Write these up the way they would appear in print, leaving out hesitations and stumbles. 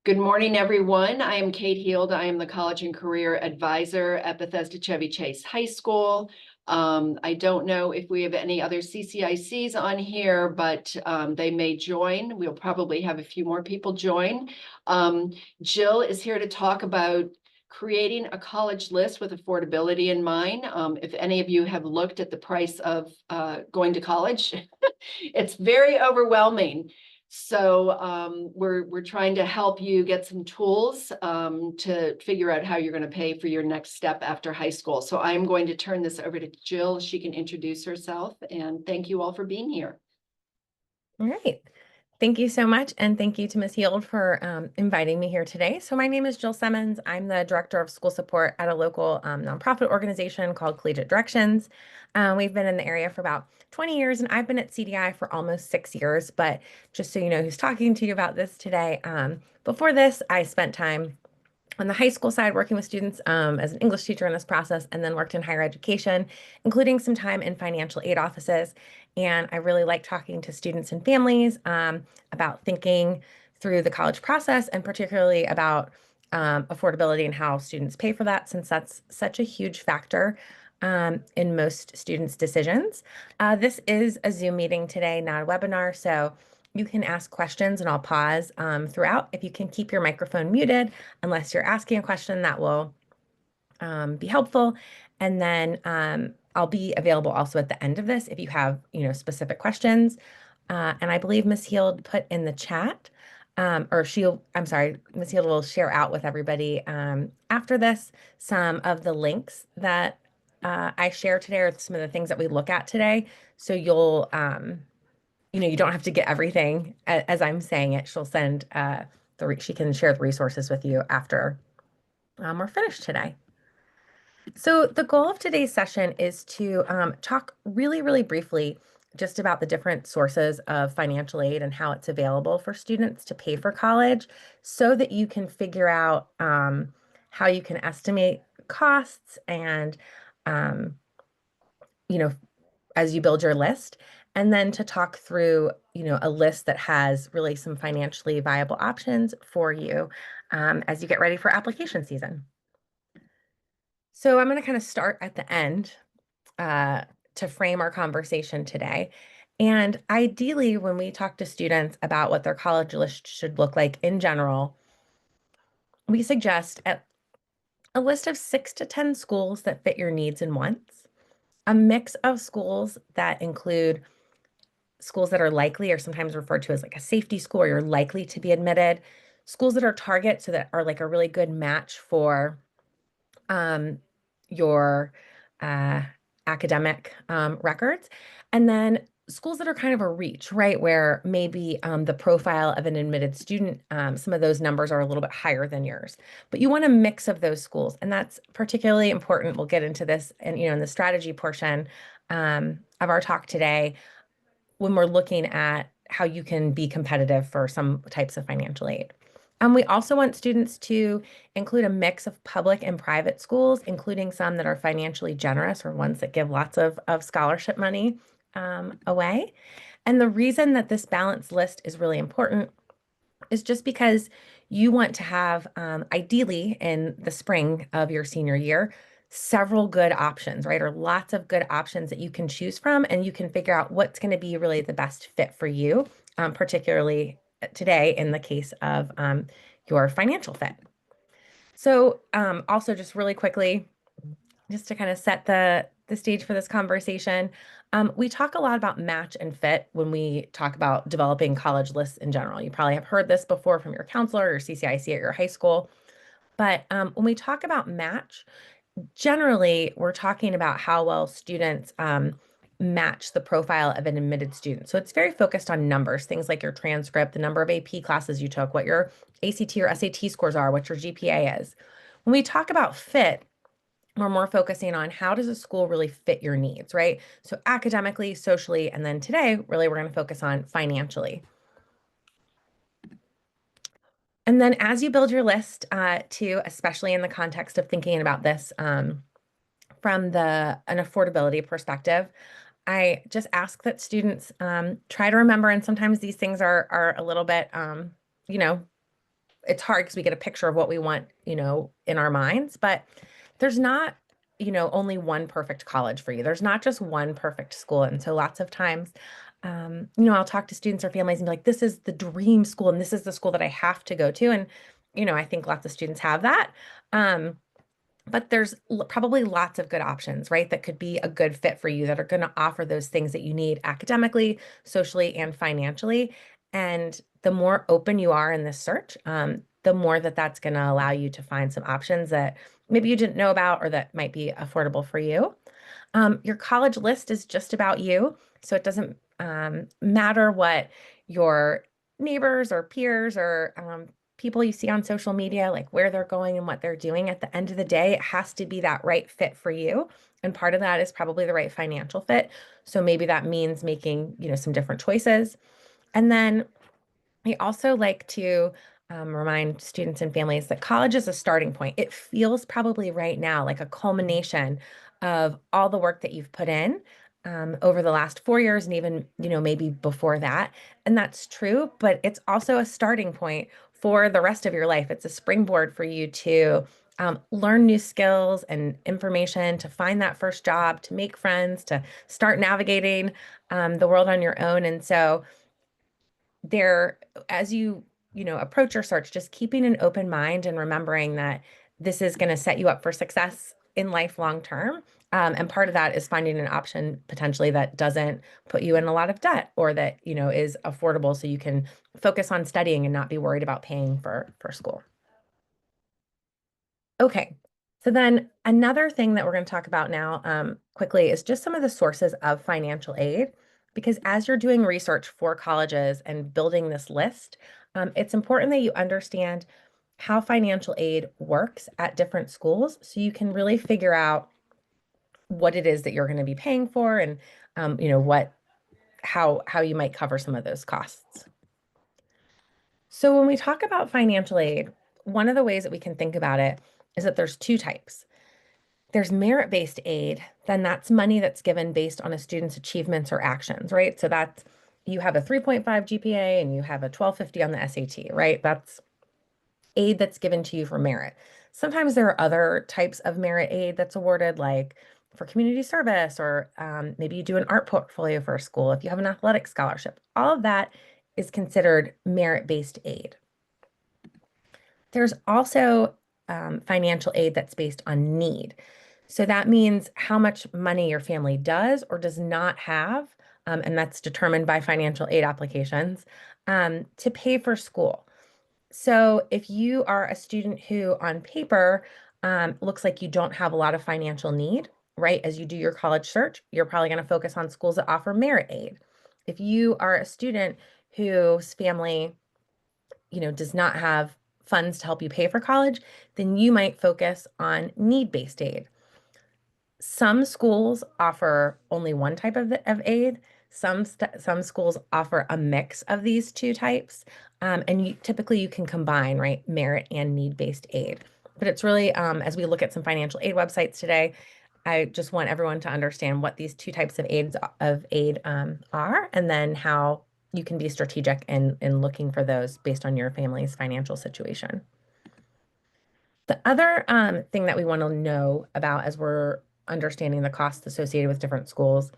Good morning, everyone. I am Kate Heald. I am the College and Career Advisor at Bethesda Chevy Chase High School. I don't know if we have any other CCICs on here, but they may join. We'll probably have a few more people join. Jill is here to talk about creating a college list with affordability in mind. If any of you have looked at the price of going to college, it's very overwhelming. So we're trying to help you get some tools to figure out how you're going to pay for your next step after high school. So I'm going to turn this over to Jill. She can introduce herself, and thank you all for being here. All right. Thank you so much. And thank you to Ms. Heald for inviting me here today. So my name is Jill Simmons. I'm the Director of School Support at a local nonprofit organization called Collegiate Directions. We've been in the area for about 20 years, and I've been at CDI for almost 6 years. But just so you know who's talking to you about this today, before this, I spent time on the high school side working with students as an English teacher in this process, and then worked in higher education, including some time in financial aid offices. And I really like talking to students and families about thinking through the college process, and particularly about affordability and how students pay for that, since that's such a huge factor in most students' decisions. This is a Zoom meeting today, not a webinar, so you can ask questions and I'll pause throughout. If you can keep your microphone muted, unless you're asking a question, that will be helpful. And then I'll be available also at the end of this if you have, specific questions. And I believe Ms. Heald put in the chat, I'm sorry, Ms. Heald will share out with everybody after this some of the links that I share today, or some of the things that we look at today. So you don't have to get everything as I'm saying it. She'll send she can share the resources with you after we're finished today. So the goal of today's session is to talk really, really briefly just about the different sources of financial aid and how it's available for students to pay for college, so that you can figure out how you can estimate costs and um, you know, as you build your list, and then to talk through, a list that has really some financially viable options for you as you get ready for application season. So I'm going to kind of start at the end to frame our conversation today. And ideally, when we talk to students about what their college list should look like in general, we suggest a list of 6 to 10 schools that fit your needs and wants, a mix of schools that include schools that are likely, or sometimes referred to as like a safety school, or you're likely to be admitted, schools that are target, so that are like a really good match for your uh, academic records, and then schools that are kind of a reach, right, where maybe the profile of an admitted student, some of those numbers are a little bit higher than yours, but you want a mix of those schools, and that's particularly important. We'll get into this, and in the strategy portion of our talk today, when we're looking at how you can be competitive for some types of financial aid. We also want students to include a mix of public and private schools, including some that are financially generous, or ones that give lots of scholarship money away. And the reason that this balanced list is really important is just because you want to have, ideally in the spring of your senior year, several good options, right? Or lots of good options that you can choose from, and you can figure out what's going to be really the best fit for you, particularly today in the case of your financial fit. So also just really quickly, just to kind of set the stage for this conversation, we talk a lot about match and fit when we talk about developing college lists in general. You probably have heard this before from your counselor or CCIC at your high school. But when we talk about match, generally we're talking about how well students match the profile of an admitted student. So it's very focused on numbers, things like your transcript, the number of AP classes you took, what your ACT or SAT scores are, what your GPA is. When we talk about fit, we're more focusing on how does a school really fit your needs, right? So academically, socially, and then today, really, we're going to focus on financially. And then as you build your list, too, especially in the context of thinking about this from an affordability perspective, I just ask that students try to remember, and sometimes these things are a little bit, you know, it's hard because we get a picture of what we want, in our minds, but there's not, only one perfect college for you. There's not just one perfect school. And so lots of times, I'll talk to students or families and be like, this is the dream school and this is the school that I have to go to. And, I think lots of students have that. Um, but there's probably lots of good options, right? That could be a good fit for you that are going to offer those things that you need academically, socially, and financially. And the more open you are in this search, the more that that's going to allow you to find some options that maybe you didn't know about or that might be affordable for you. Your college list is just about you. So it doesn't matter what your neighbors or peers or people you see on social media, like where they're going and what they're doing. At the end of the day, it has to be that right fit for you. And part of that is probably the right financial fit. So maybe that means making, some different choices. And then I also like to remind students and families that college is a starting point. It feels probably right now like a culmination of all the work that you've put in over the last 4 years and even, maybe before that. And that's true, but it's also a starting point for the rest of your life. It's a springboard for you to learn new skills and information, to find that first job, to make friends, to start navigating the world on your own. And so, there as you approach your search, just keeping an open mind and remembering that this is going to set you up for success in life long term. And part of that is finding an option potentially that doesn't put you in a lot of debt or that is affordable so you can focus on studying and not be worried about paying for school. Okay. So then another thing that we're going to talk about now quickly is just some of the sources of financial aid. Because as you're doing research for colleges and building this list, it's important that you understand how financial aid works at different schools so you can really figure out what it is that you're going to be paying for and what how you might cover some of those costs. So when we talk about financial aid, one of the ways that we can think about it is that there's two types. There's merit-based aid, then that's money that's given based on a student's achievements or actions, right? So that's you have a 3.5 GPA and you have a 1250 on the SAT, right? That's aid that's given to you for merit. Sometimes there are other types of merit aid that's awarded, like for community service, or maybe you do an art portfolio for a school if you have an athletic scholarship. All of that is considered merit-based aid. There's also financial aid that's based on need. So that means how much money your family does or does not have, and that's determined by financial aid applications, to pay for school. So if you are a student who on paper looks like you don't have a lot of financial need, right? As you do your college search, you're probably going to focus on schools that offer merit aid. If you are a student whose family does not have funds to help you pay for college, then you might focus on need-based aid. Some schools offer only one type of aid. Some schools offer a mix of these two types, and typically you can combine, right, merit and need-based aid. But it's really, as we look at some financial aid websites today, I just want everyone to understand what these two types of aid are, and then how you can be strategic in looking for those based on your family's financial situation. The other thing that we want to know about as we're understanding the costs associated with different schools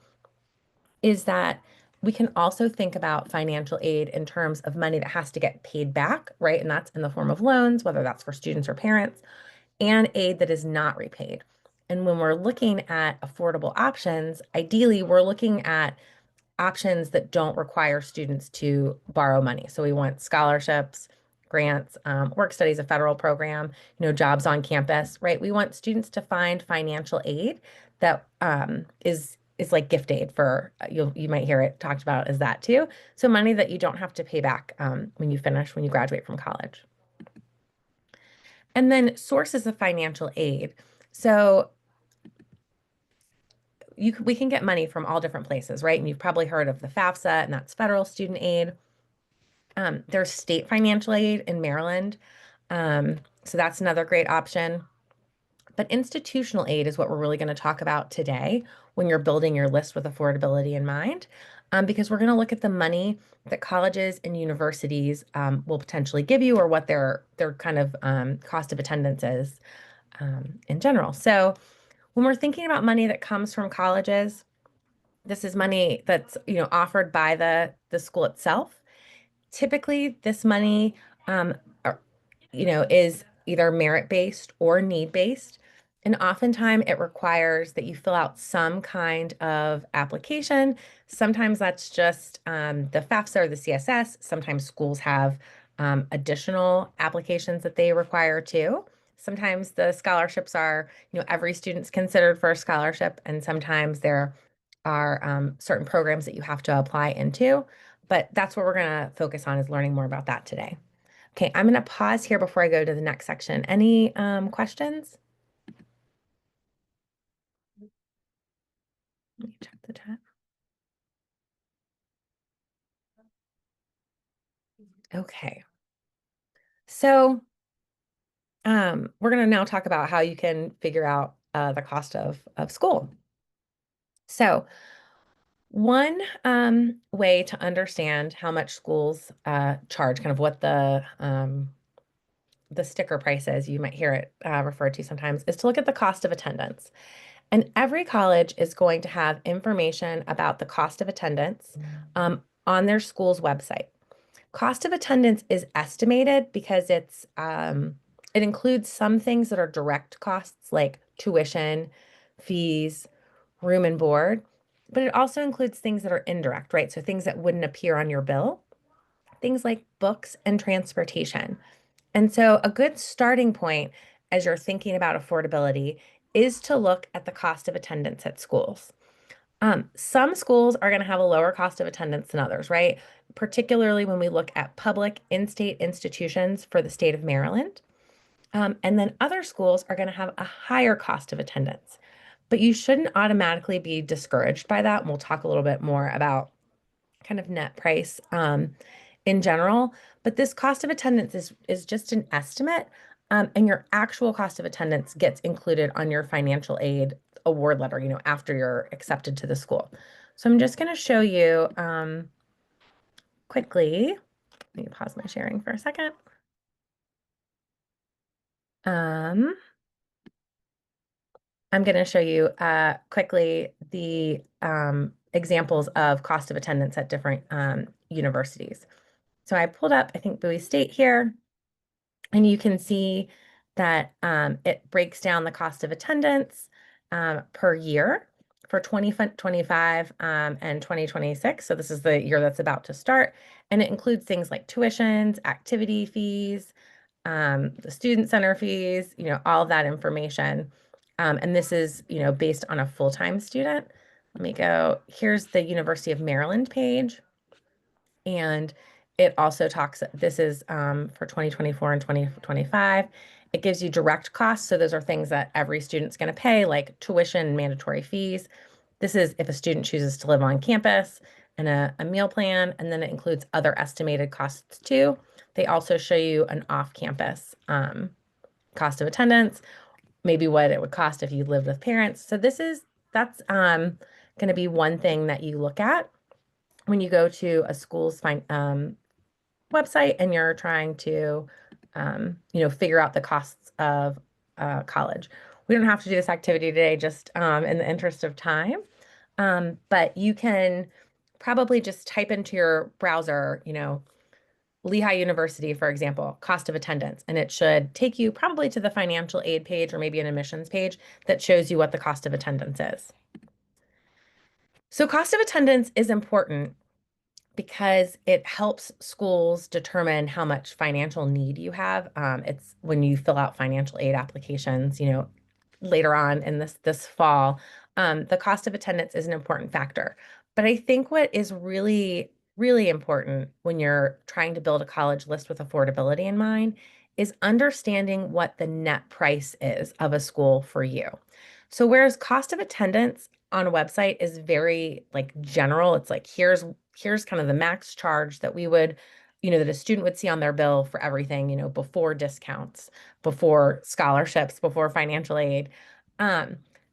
is that we can also think about financial aid in terms of money that has to get paid back, right? And that's in the form of loans, whether that's for students or parents, and aid that is not repaid. And when we're looking at affordable options, ideally, we're looking at options that don't require students to borrow money. So we want scholarships, grants, work studies, a federal program, jobs on campus, right? We want students to find financial aid that is like gift aid for you might hear it talked about as that too. So money that you don't have to pay back when you graduate from college. And then sources of financial aid. So we can get money from all different places, right? And you've probably heard of the FAFSA, and that's federal student aid. There's state financial aid in Maryland. So that's another great option. But institutional aid is what we're really going to talk about today when you're building your list with affordability in mind. because we're going to look at the money that colleges and universities will potentially give you, or what their kind of cost of attendance is in general. So when we're thinking about money that comes from colleges, this is money that's, offered by the school itself. Typically, this money, um, is either merit-based or need-based. And oftentimes it requires that you fill out some kind of application. Sometimes that's just the FAFSA or the CSS. Sometimes schools have additional applications that they require too. Sometimes the scholarships are, every student's considered for a scholarship, and sometimes there are certain programs that you have to apply into. But that's what we're going to focus on, is learning more about that today. Okay, I'm going to pause here before I go to the next section. Any questions? Let me check the chat. Okay. So we're going to now talk about how you can figure out the cost of school. So one way to understand how much schools charge, kind of what the sticker price is, you might hear it referred to sometimes, is to look at the cost of attendance. And every college is going to have information about the cost of attendance on their school's website. Cost of attendance is estimated because it includes some things that are direct costs like tuition, fees, room and board, but it also includes things that are indirect, right? So things that wouldn't appear on your bill, things like books and transportation. And so a good starting point as you're thinking about affordability is to look at the cost of attendance at schools. Some schools are going to have a lower cost of attendance than others, right? Particularly when we look at public in-state institutions for the state of Maryland. And then other schools are going to have a higher cost of attendance. But you shouldn't automatically be discouraged by that. And we'll talk a little bit more about kind of net price in general. But this cost of attendance is just an estimate, and your actual cost of attendance gets included on your financial aid award letter, after you're accepted to the school. So I'm just going to show you quickly. Let me pause my sharing for a second. I'm going to show you quickly the examples of cost of attendance at different universities. So I pulled up, I think, Bowie State here, and you can see that it breaks down the cost of attendance per year for 2025 and 2026. So this is the year that's about to start. And it includes things like tuitions, activity fees, the student center fees, all of that information. And this is, based on a full-time student. Let me go, here's the University of Maryland page. And it also talks, this is for 2024 and 2025. It gives you direct costs. So those are things that every student's going to pay, like tuition and mandatory fees. This is if a student chooses to live on campus, and a meal plan, and then it includes other estimated costs too. They also show you an off-campus cost of attendance, maybe what it would cost if you lived with parents. So that's going to be one thing that you look at when you go to a school's website and you're trying to, figure out the costs of college. We don't have to do this activity today, just in the interest of time. But you can probably just type into your browser, Lehigh University, for example, cost of attendance, and it should take you probably to the financial aid page or maybe an admissions page that shows you what the cost of attendance is. So cost of attendance is important because it helps schools determine how much financial need you have. It's when you fill out financial aid applications, later on in this fall, the cost of attendance is an important factor. But I think what is really, really important when you're trying to build a college list with affordability in mind is understanding what the net price is of a school for you. So whereas cost of attendance on a website is very like general, it's like here's kind of the max charge that we would, that a student would see on their bill for everything, before discounts, before scholarships, before financial aid.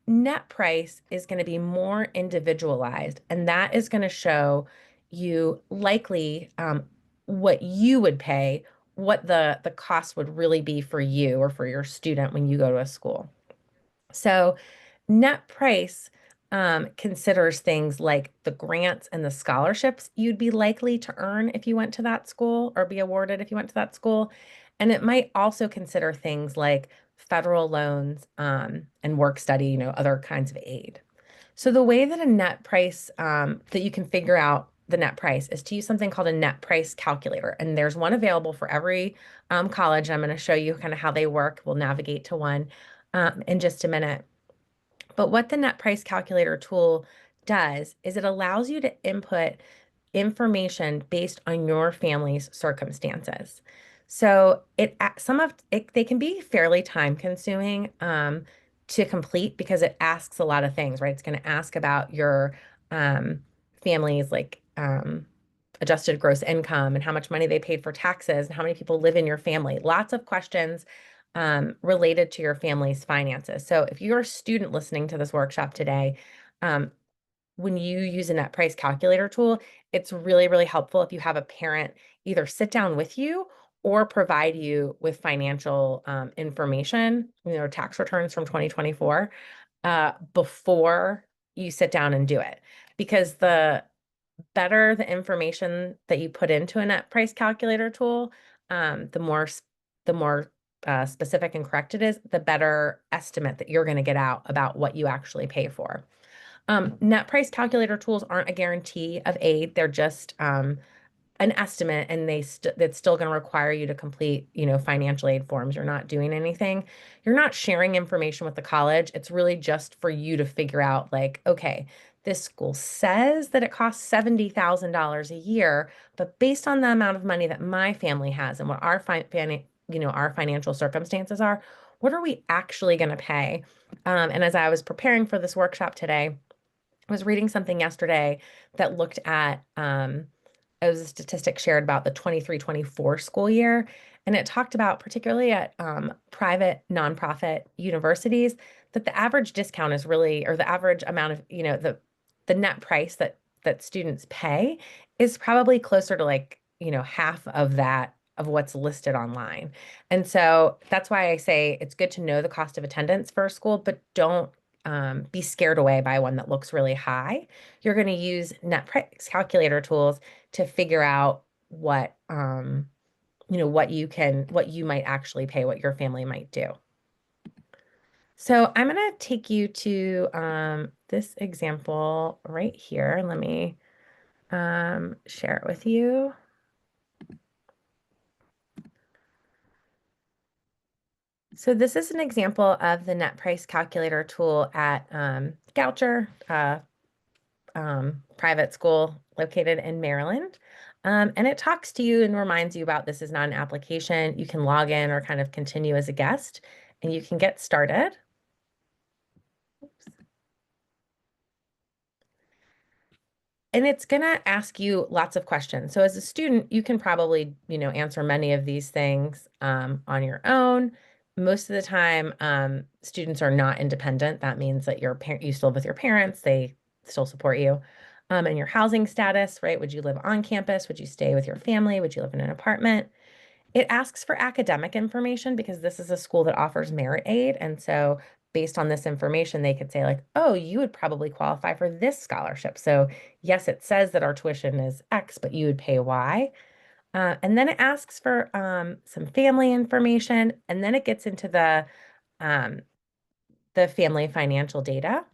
net price is going to be more individualized, and that is going to show you likely what you would pay, what the cost would really be for you or for your student when you go to a school. So net price considers things like the grants and the scholarships you'd be likely to earn if you went to that school or be awarded if you went to that school. And it might also consider things like federal loans and work study, other kinds of aid. So the way that a net price that you can figure out the net price is to use something called a net price calculator. And there's one available for every college. I'm going to show you kind of how they work. We'll navigate to one in just a minute. But what the net price calculator tool does is it allows you to input information based on your family's circumstances. So some of it, they can be fairly time consuming to complete because it asks a lot of things, right? It's going to ask about your family's adjusted gross income and how much money they paid for taxes and how many people live in your family. Lots of questions related to your family's finances. So if you're a student listening to this workshop today, um, when you use a net price calculator tool, it's really, really helpful if you have a parent either sit down with you or provide you with financial information, tax returns from 2024, before you sit down and do it. Because the better the information that you put into a net price calculator tool, the more specific and correct it is, the better estimate that you're going to get out about what you actually pay for. Net price calculator tools aren't a guarantee of aid. They're just an estimate, and that's still going to require you to complete, financial aid forms. You're not doing anything. You're not sharing information with the college. It's really just for you to figure out, like, okay, this school says that it costs $70,000 a year, but based on the amount of money that my family has and what our our financial circumstances are, what are we actually going to pay? And as I was preparing for this workshop today, I was reading something yesterday that looked at it was a statistic shared about the 23-24 school year. And it talked about, particularly at private nonprofit universities, that the average discount is really, or the average amount of, the net price that students pay is probably closer to like, half of that of what's listed online. And so that's why I say it's good to know the cost of attendance for a school, but don't be scared away by one that looks really high. You're going to use net price calculator tools to figure out what you might actually pay, what your family might do. So I'm going to take you to this example right here. Let me share it with you. So this is an example of the net price calculator tool at Goucher, private school located in Maryland. And it talks to you and reminds you about this is not an application. You can log in or kind of continue as a guest, and you can get started. Oops. And it's going to ask you lots of questions. So as a student, you can probably, answer many of these things on your own. Most of the time, students are not independent. That means that you still live with your parents. They still support you. And your housing status, right? Would you live on campus? Would you stay with your family? Would you live in an apartment? It asks for academic information because this is a school that offers merit aid. And so based on this information, they could say like, oh, you would probably qualify for this scholarship. So yes, it says that our tuition is X, but you would pay Y. And then it asks for some family information, and then it gets into um, the family financial data.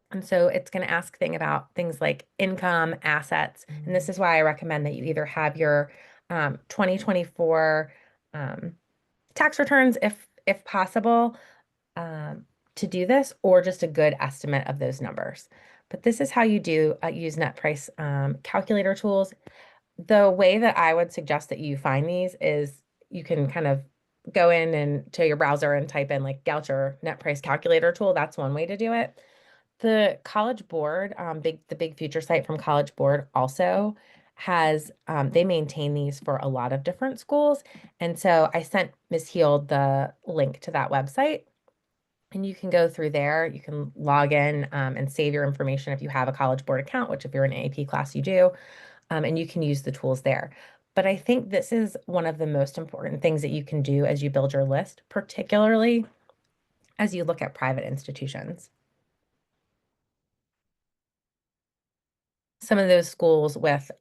And so it's going to ask about things like income, assets. And this is why I recommend that you either have your 2024 tax returns if possible to do this, or just a good estimate of those numbers. But this is how you do use net price calculator tools. The way that I would suggest that you find these is you can kind of go in and to your browser and type in like Goucher net price calculator tool. That's one way to do it. The College Board, the Big Future site from College Board also has, they maintain these for a lot of different schools. And so I sent Ms. Heald the link to that website. And you can go through there. You can log in and save your information if you have a College Board account, which if you're in an AP class, you do. And you can use the tools there. But I think this is one of the most important things that you can do as you build your list, particularly as you look at private institutions. Some of those schools with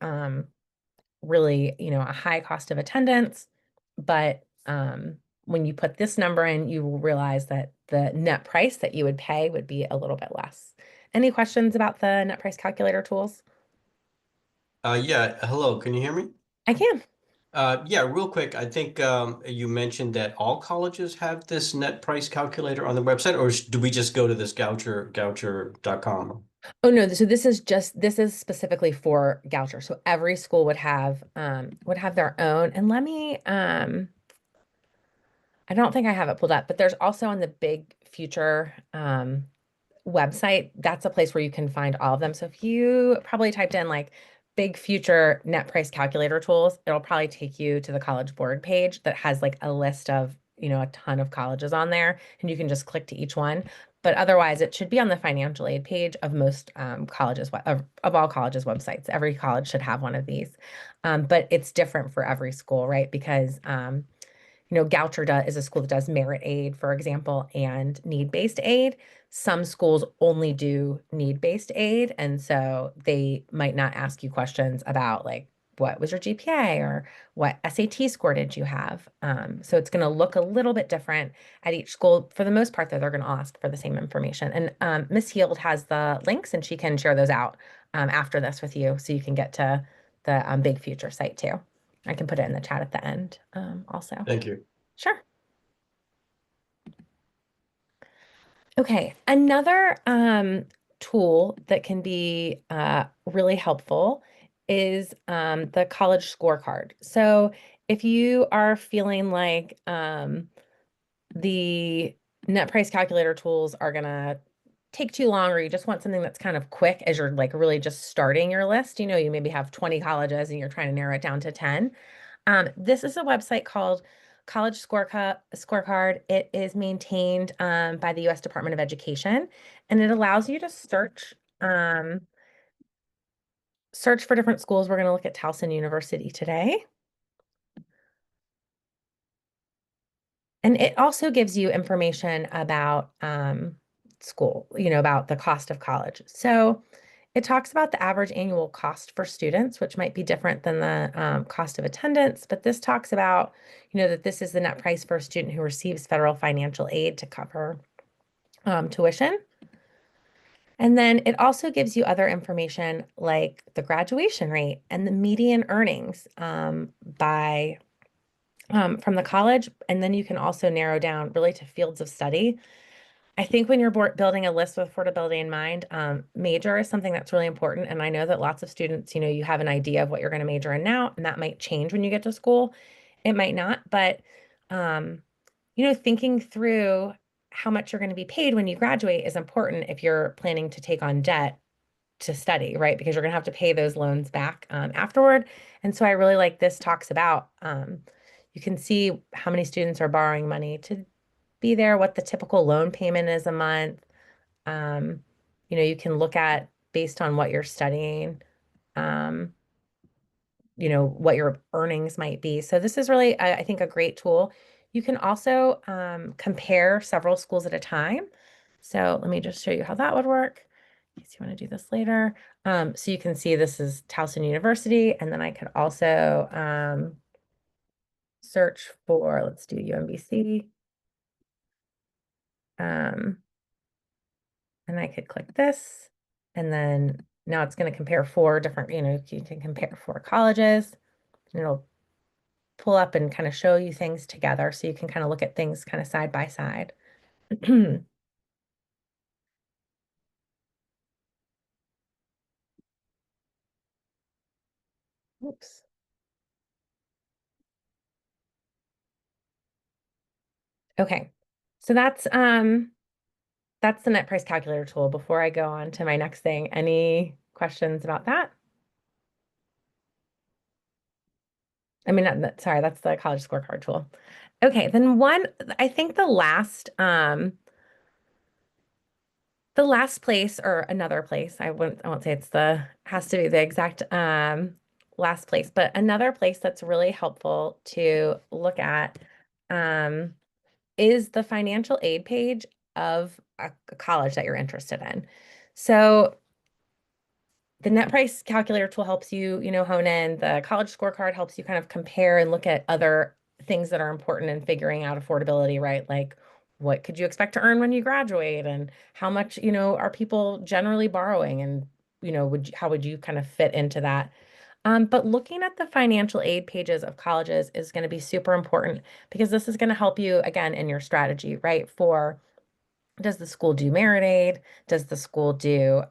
really, a high cost of attendance, but when you put this number in, you will realize that the net price that you would pay would be a little bit less. Any questions about the net price calculator tools? Yeah, hello, can you hear me? I can. Yeah, real quick, I think you mentioned that all colleges have this net price calculator on the website, or do we just go to this goucher.com? Oh no, so this is specifically for Goucher. So every school would have their own. And let me I don't think I have it pulled up, but there's also on the Big Future website, that's a place where you can find all of them. So if you probably typed in like Big Future net price calculator tools, it'll probably take you to the College Board page that has like a list of, a ton of colleges on there, and you can just click to each one. But otherwise, it should be on the financial aid page of most colleges, of all colleges' websites. Every college should have one of these. But it's different for every school, right? Because Goucher is a school that does merit aid, for example, and need-based aid. Some schools only do need-based aid, and so they might not ask you questions about like what was your GPA or what SAT score did you have. So it's going to look a little bit different at each school. For the most part, though, they're going to ask for the same information. And Miss Heald has the links, and she can share those out after this with you, so you can get to the Big Future site too. I can put it in the chat at the end also. Thank you. Sure. Okay, another tool that can be really helpful is the college scorecard. So if you are feeling like the net price calculator tools are gonna take too long, or you just want something that's kind of quick as you're like really just starting your list, you maybe have 20 colleges and you're trying to narrow it down to 10. This is a website called Scorecard. It is maintained by the U.S. Department of Education, and it allows you to search for different schools. We're going to look at Towson University today. And it also gives you information about school, about the cost of college. So it talks about the average annual cost for students, which might be different than the cost of attendance, but this talks about, that this is the net price for a student who receives federal financial aid to cover tuition. And then it also gives you other information like the graduation rate and the median earnings by from the college. And then you can also narrow down really to fields of study. I think when you're building a list with affordability in mind, major is something that's really important. And I know that lots of students, you have an idea of what you're going to major in now, and that might change when you get to school. It might not, but um, thinking through how much you're going to be paid when you graduate is important if you're planning to take on debt to study, right? Because you're going to have to pay those loans back afterward. And so I really like this talks about you can see how many students are borrowing money to be there, what the typical loan payment is a month. Um, you can look at based on what you're studying, um, what your earnings might be. So this is really, I think, a great tool. You can also compare several schools at a time. So let me just show you how that would work in case you want to do this later. So you can see this is Towson University, and then I could also search for, let's do UMBC. And I could click this, and then now it's going to compare four different, you can compare four colleges, and it'll pull up and kind of show you things together so you can kind of look at things kind of side by side. Oops. Okay. So that's the net price calculator tool. Before I go on to my next thing, any questions about that? I mean, sorry, that's the college scorecard tool. Okay, then I think the last The last place or another place, I won't say has to be the exact last place, but another place that's really helpful to look at um, is the financial aid page of a college that you're interested in. So the net price calculator tool helps you, hone in. The college scorecard helps you kind of compare and look at other things that are important in figuring out affordability, right? Like what could you expect to earn when you graduate and how much, are people generally borrowing and, how would you kind of fit into that? But looking at the financial aid pages of colleges is going to be super important because this is going to help you again in your strategy, right? For does the school do merit aid? Does the school do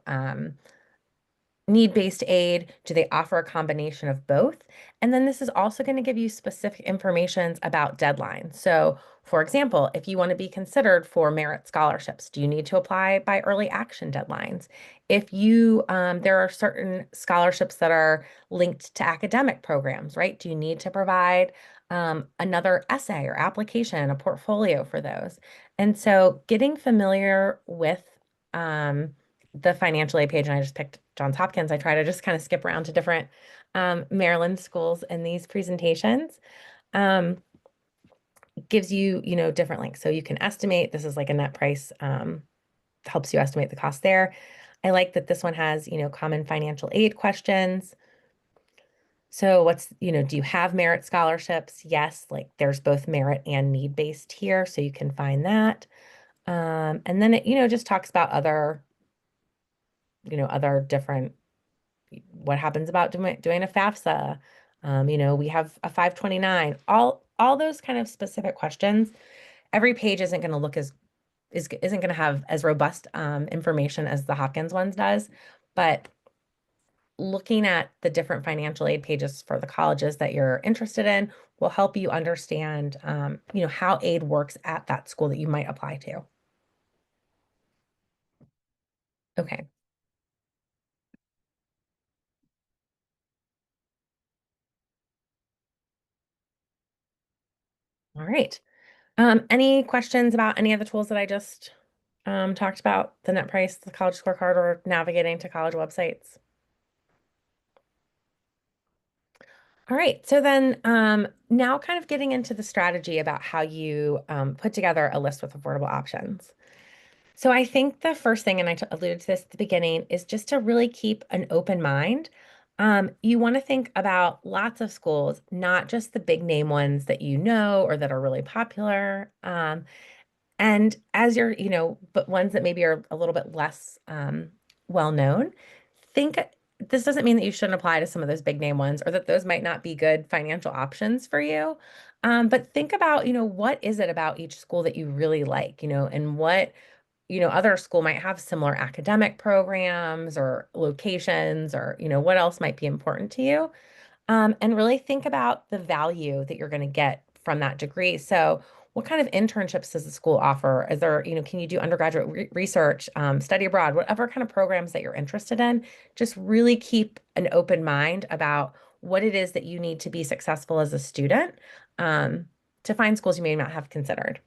need-based aid? Do they offer a combination of both? And then this is also going to give you specific information about deadlines. So, for example, if you want to be considered for merit scholarships, do you need to apply by early action deadlines? If you, there are certain scholarships that are linked to academic programs, right? Do you need to provide another essay or application, a portfolio for those? And so getting familiar with the financial aid page, and I just picked Johns Hopkins. I try to just kind of skip around to different Maryland schools in these presentations. Um, gives you, different links. So you can estimate, this is like a net price, helps you estimate the cost there. I like that this one has, common financial aid questions. So do you have merit scholarships? Yes, like there's both merit and need-based here, so you can find that. And then it, just talks about other different what happens about doing a FAFSA. We have a 529, all those kind of specific questions. Every page isn't going to look isn't going to have as robust information as the Hopkins ones does, but looking at the different financial aid pages for the colleges that you're interested in will help you understand, how aid works at that school that you might apply to. Okay. All right. Any questions about any of the tools that I just talked about, the net price, the college scorecard, or navigating to college websites? All right, so then now kind of getting into the strategy about how you put together a list with affordable options. So I think the first thing, and I alluded to this at the beginning, is just to really keep an open mind. You want to think about lots of schools, not just the big name ones that you know or that are really popular. And as you're, but ones that maybe are a little bit less well known, think this doesn't mean that you shouldn't apply to some of those big name ones or that those might not be good financial options for you. But think about, what is it about each school that you really like, and what, other school might have similar academic programs or locations or, what else might be important to you. And really think about the value that you're going to get from that degree. So, what kind of internships does the school offer? Is there, can you do undergraduate research, study abroad, whatever kind of programs that you're interested in? Just really keep an open mind about what it is that you need to be successful as a student to find schools you may not have considered.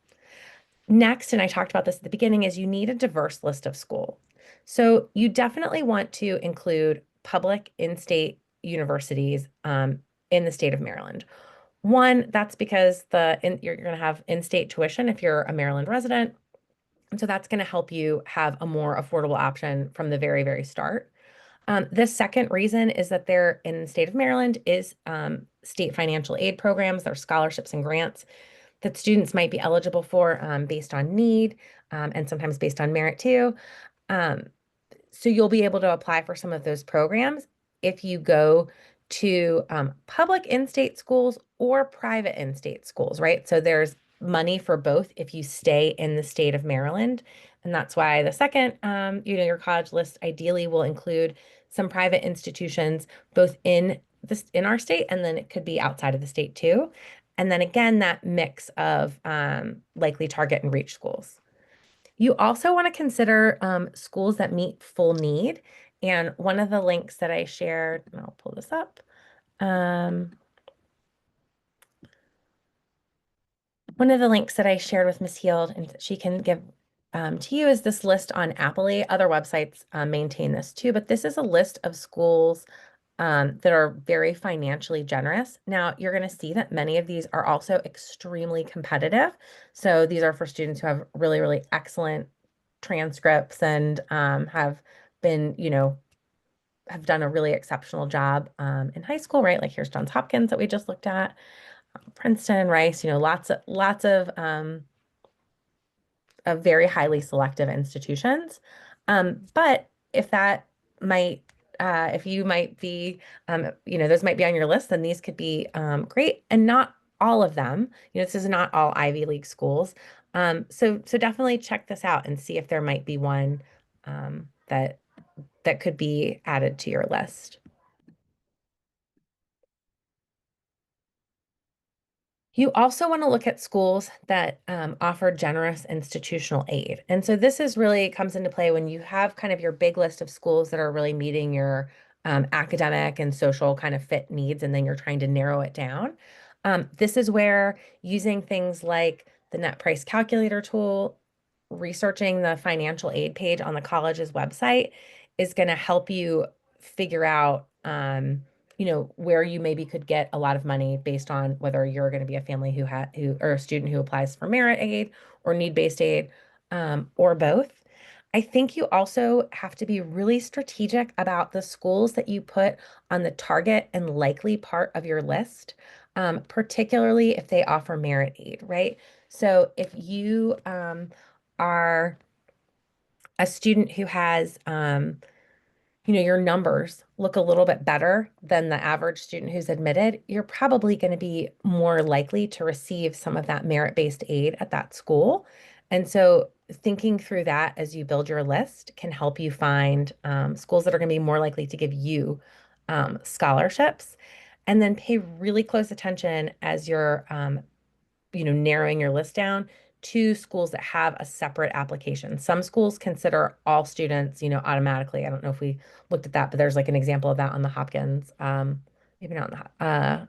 Next, and I talked about this at the beginning, is you need a diverse list of school. So you definitely want to include public in-state universities in the state of Maryland. One, that's because you're going to have in-state tuition if you're a Maryland resident. And so that's going to help you have a more affordable option from the very, very start. The second reason is that there in the state of Maryland is state financial aid programs, there are scholarships and grants that students might be eligible for based on need and sometimes based on merit too. Um, so you'll be able to apply for some of those programs if you go to public in-state schools or private in-state schools, right? So there's money for both if you stay in the state of Maryland. And that's why the second, your college list ideally will include some private institutions, both in our state, and then it could be outside of the state too. And then again, that mix of likely target and reach schools. You also want to consider schools that meet full need. And one of the links that I shared, and I'll pull this up. One of the links that I shared with Ms. Heald, and she can give to you is this list on Appley. Other websites maintain this too, but this is a list of schools that are very financially generous. Now, you're going to see that many of these are also extremely competitive. So these are for students who have really, really excellent transcripts and have been, have done a really exceptional job in high school, right? Like here's Johns Hopkins that we just looked at, Princeton, Rice, lots of very highly selective institutions. But if that might, if you might be, those might be on your list, then these could be great, and not all of them. This is not all Ivy League schools. So definitely check this out and see if there might be one that could be added to your list. You also want to look at schools that offer generous institutional aid. And so this is really comes into play when you have kind of your big list of schools that are really meeting your academic and social kind of fit needs, and then you're trying to narrow it down. This is where using things like the net price calculator tool, researching the financial aid page on the college's website is going to help you figure out where you maybe could get a lot of money based on whether you're going to be a family who or a student who applies for merit aid or need-based aid, or both. I think you also have to be really strategic about the schools that you put on the target and likely part of your list, particularly if they offer merit aid, right? So if you are a student who has your numbers look a little bit better than the average student who's admitted, you're probably going to be more likely to receive some of that merit-based aid at that school. And so thinking through that as you build your list can help you find schools that are going to be more likely to give you scholarships. And then pay really close attention as you're narrowing your list down to schools that have a separate application. Some schools consider all students, automatically. I don't know if we looked at that, but there's like an example of that on the Hopkins. Maybe not on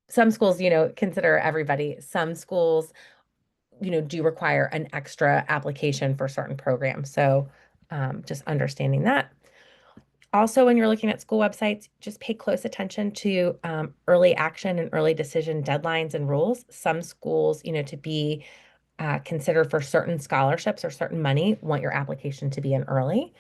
some schools, consider everybody. Some schools, do require an extra application for certain programs. So just understanding that. Also, when you're looking at school websites, just pay close attention to early action and early decision deadlines and rules. Some schools, to be considered for certain scholarships or certain money, want your application to be in early.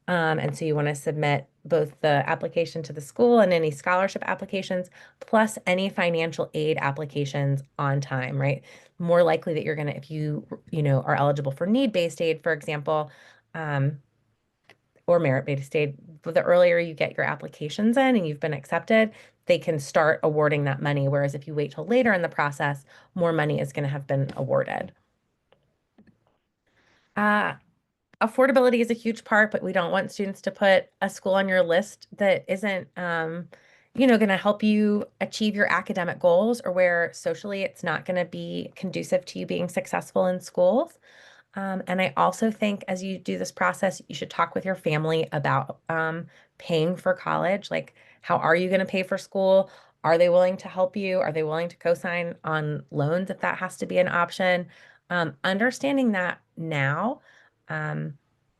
And so you want to submit both the application to the school and any scholarship applications, plus any financial aid applications on time, right? More likely that you're going to, if you, are eligible for need-based aid, for example, or merit-based aid, the earlier you get your applications in and you've been accepted, they can start awarding that money. Whereas if you wait till later in the process, more money is going to have been awarded. Affordability is a huge part, but we don't want students to put a school on your list that isn't, going to help you achieve your academic goals, or where socially it's not going to be conducive to you being successful in schools. And I also think as you do this process, you should talk with your family about paying for college. Like, how are you going to pay for school? Are they willing to help you? Are they willing to co-sign on loans if that has to be an option? Understanding that now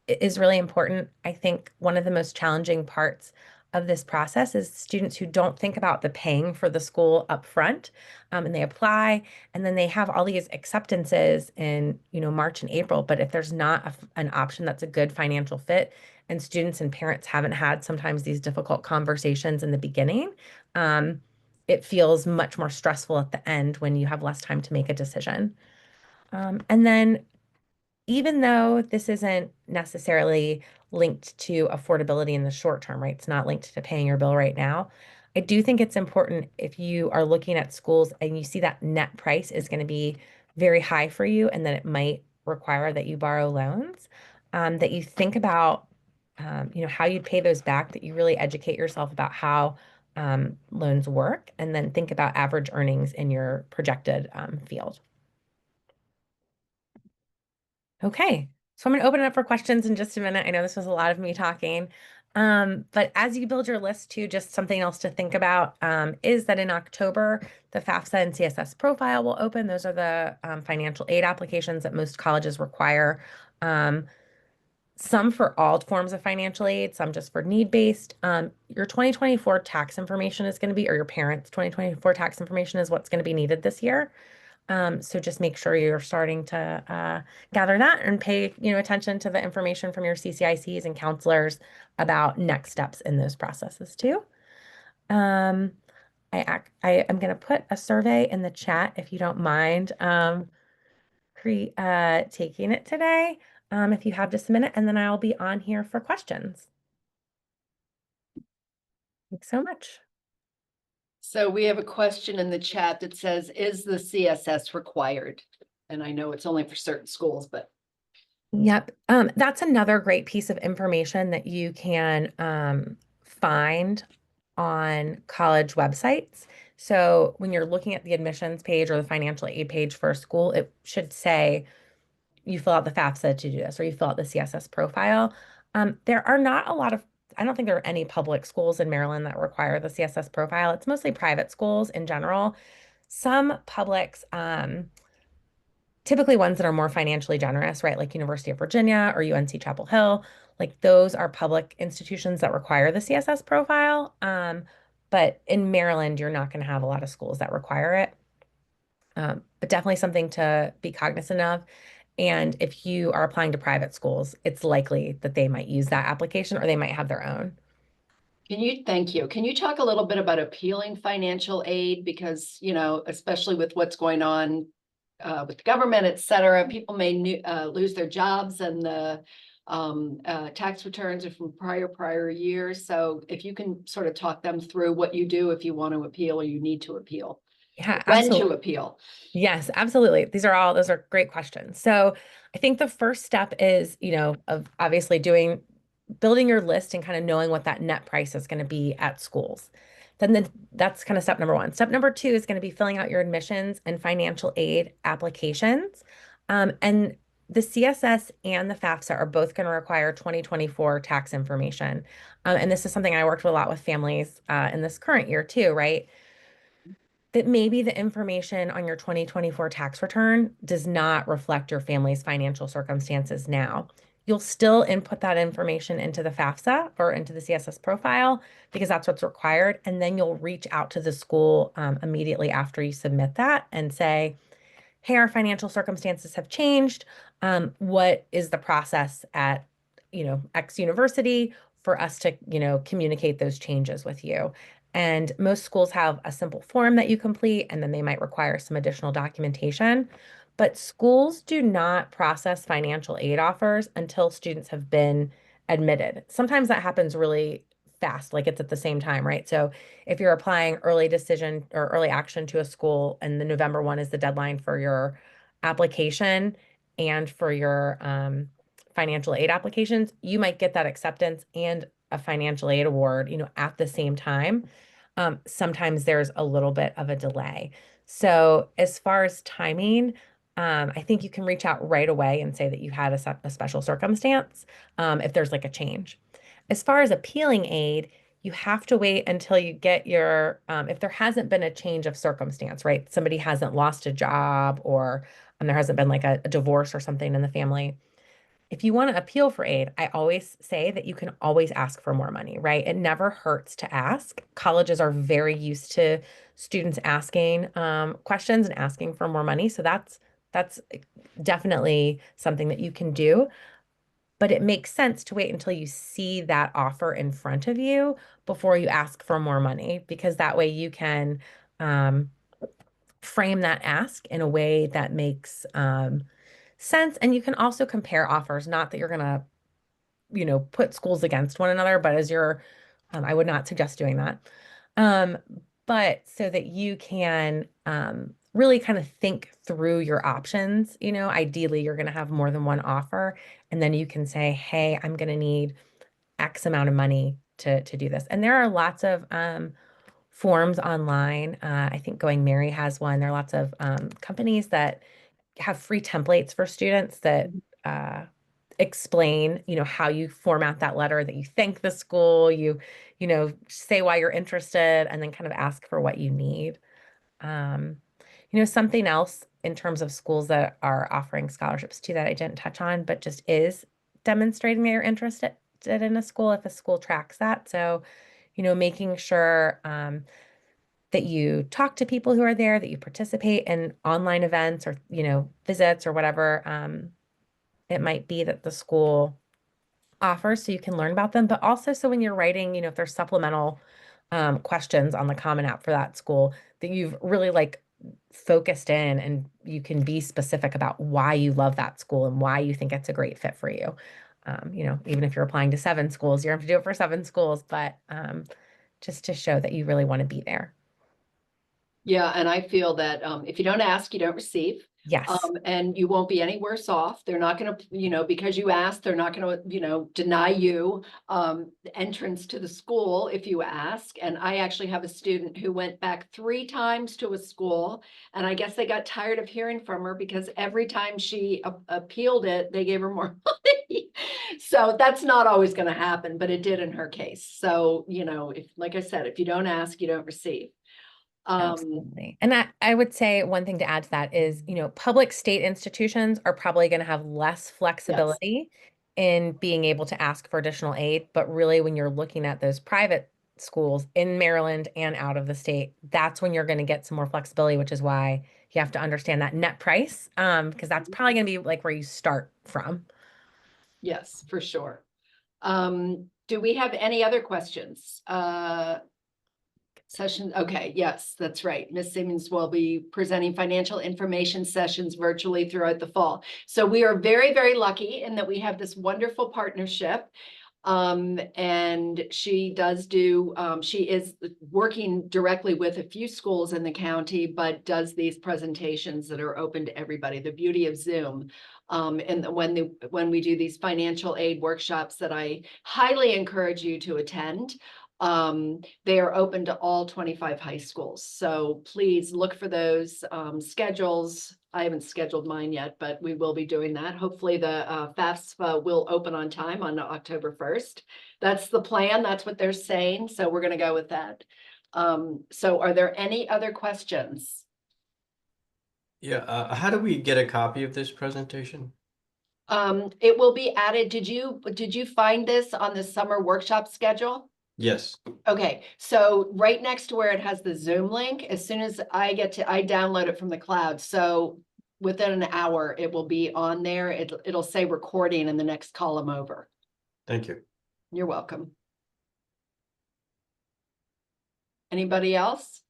is really important. I think one of the most challenging parts of this process is students who don't think about the paying for the school up front, and they apply, and then they have all these acceptances in March and April. But if there's not an option that's a good financial fit, and students and parents haven't had sometimes these difficult conversations in the beginning, it feels much more stressful at the end when you have less time to make a decision. And then even though this isn't necessarily linked to affordability in the short term, right? It's not linked to paying your bill right now. I do think it's important, if you are looking at schools and you see that net price is going to be very high for you, and then it might require that you borrow loans, that you think about, how you'd pay those back, that you really educate yourself about how loans work, and then think about average earnings in your projected field. Okay, So I'm going to open it up for questions in just a minute. I know this was a lot of me talking. But as you build your list too, just something else to think about is that in October, the FAFSA and CSS profile will open. Those are the financial aid applications that most colleges require. Um, some for all forms of financial aid, some just for need-based. Your 2024 tax information is going to be, or your parents' 2024 tax information is what's going to be needed this year. So just make sure you're starting to gather that and pay, attention to the information from your CCICs and counselors about next steps in those processes too. Um, I am going to put a survey in the chat if you don't mind taking it today, if you have just a minute, and then I'll be on here for questions. Thanks so much. So we have a question in the chat that says, is the CSS required? And I know it's only for certain schools, but. Yep. That's another great piece of information that you can find on college websites. So when you're looking at the admissions page or the financial aid page for a school, it should say you fill out the FAFSA to do this, or you fill out the CSS profile. There are not a lot of, I don't think there are any public schools in Maryland that require the CSS profile. It's mostly private schools in general. Some publics, typically ones that are more financially generous, right? Like University of Virginia or UNC Chapel Hill, like those are public institutions that require the CSS profile. But in Maryland, you're not going to have a lot of schools that require it. But definitely something to be cognizant of. And if you are applying to private schools, it's likely that they might use that application or they might have their own. Thank you. Can you talk a little bit about appealing financial aid? Because, especially with what's going on with the government, et cetera, people may lose their jobs and the tax returns are from prior years. So if you can sort of talk them through what you do if you want to appeal or you need to appeal. Yeah, When absolutely. to appeal. Yes, absolutely. Those are great questions. So I think the first step is, of obviously building your list and kind of knowing what that net price is going to be at schools. Then that's kind of step number one. Step number two is going to be filling out your admissions and financial aid applications. And the CSS and the FAFSA are both going to require 2024 tax information. And this is something I worked with a lot with families in this current year too, right? That maybe the information on your 2024 tax return does not reflect your family's financial circumstances now. You'll still input that information into the FAFSA or into the CSS profile because that's what's required. And then you'll reach out to the school immediately after you submit that and say, hey, our financial circumstances have changed. What is the process at, X university for us to, communicate those changes with you? And most schools have a simple form that you complete, and then they might require some additional documentation. But schools do not process financial aid offers until students have been admitted. Sometimes that happens really fast, like it's at the same time, right? So if you're applying early decision or early action to a school and the November 1 is the deadline for your application and for your financial aid applications, you might get that acceptance and a financial aid award, at the same time. Sometimes there's a little bit of a delay. So as far as timing, I think you can reach out right away and say that you had a special circumstance if there's like a change. As far as appealing aid, you have to wait until you get your, if there hasn't been a change of circumstance, right? Somebody hasn't lost a job or there hasn't been like a divorce or something in the family. If you want to appeal for aid, I always say that you can always ask for more money, right? It never hurts to ask. Colleges are very used to students asking questions and asking for more money. So that's definitely something that you can do. But it makes sense to wait until you see that offer in front of you before you ask for more money, because that way you can frame that ask in a way that makes sense. And you can also compare offers, not that you're going to, put schools against one another, but I would not suggest doing that. But so that you can really kind of think through your options. Ideally, you're going to have more than one offer, and then you can say, hey, I'm going to need X amount of money to do this. And there are lots of forms online. I think Going Mary has one. There are lots of companies that have free templates for students that explain, how you format that letter, that you thank the school, say why you're interested, and then kind of ask for what you need. Um, something else in terms of schools that are offering scholarships too that I didn't touch on, but just is demonstrating that you're interested in a school if a school tracks that. So, making sure that you talk to people who are there, that you participate in online events or, visits or whatever it might be that the school offers so you can learn about them. But also, so when you're writing, if there's supplemental questions on the Common App for that school, that you've really like focused in and you can be specific about why you love that school and why you think it's a great fit for you. Even if you're applying to 7 schools, you don't have to do it for 7 schools, but just to show that you really want to be there. Yeah, and I feel that if you don't ask, you don't receive. Yes. And you won't be any worse off. They're not going to, because you asked, they're not going to, deny you entrance to the school if you ask. And I actually have a student who went back 3 times to a school, and I guess they got tired of hearing from her because every time she appealed it, they gave her more money. So that's not always going to happen, but it did in her case. So, if, like I said, if you don't ask, you don't receive. Absolutely. And I would say one thing to add to that is, public state institutions are probably going to have less flexibility in being able to ask for additional aid. But really, when you're looking at those private schools in Maryland and out of the state, that's when you're going to get some more flexibility, which is why you have to understand that net price, because that's probably going to be like where you start from. Yes, for sure. Do we have any other questions? Session, okay, yes, that's right. Ms. Simmons will be presenting financial information sessions virtually throughout the fall. So we are very, very lucky in that we have this wonderful partnership. And she does do, she is working directly with a few schools in the county, but does these presentations that are open to everybody. The beauty of Zoom. And when we do these financial aid workshops that I highly encourage you to attend, they are open to all 25 high schools. So please look for those schedules. I haven't scheduled mine yet, but we will be doing that. Hopefully the FAFSA will open on time on October 1st. That's the plan. That's what they're saying. So we're going to go with that. So are there any other questions? Yeah, how do we get a copy of this presentation? It will be added. Did you find this on the summer workshop schedule? Yes. Okay, so right next to where it has the Zoom link, as soon as I download it from the cloud. So within an hour, it will be on there. It'll say recording in the next column over. Thank you. You're welcome. Anybody else?